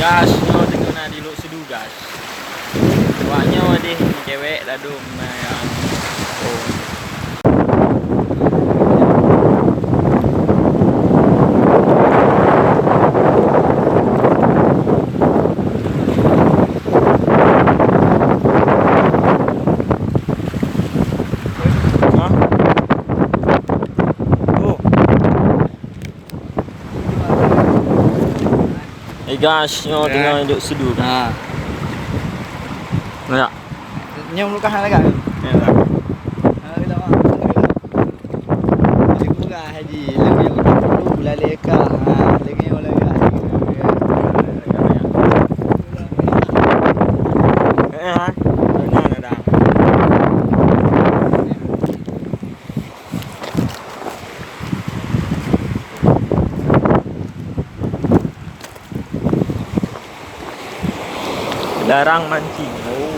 Gasnya dengan nak diluk sedu gas. Buatnya deh cewek lalu yang oh. Gasnya dengan duk sedu kan. Ya. Nyom luka hang lagi. Ya lah. Kita mah. Jadi buka haji lagi dulu bulale ka. Lagi oleh ka. Benar dah. Larang mancing. Oh.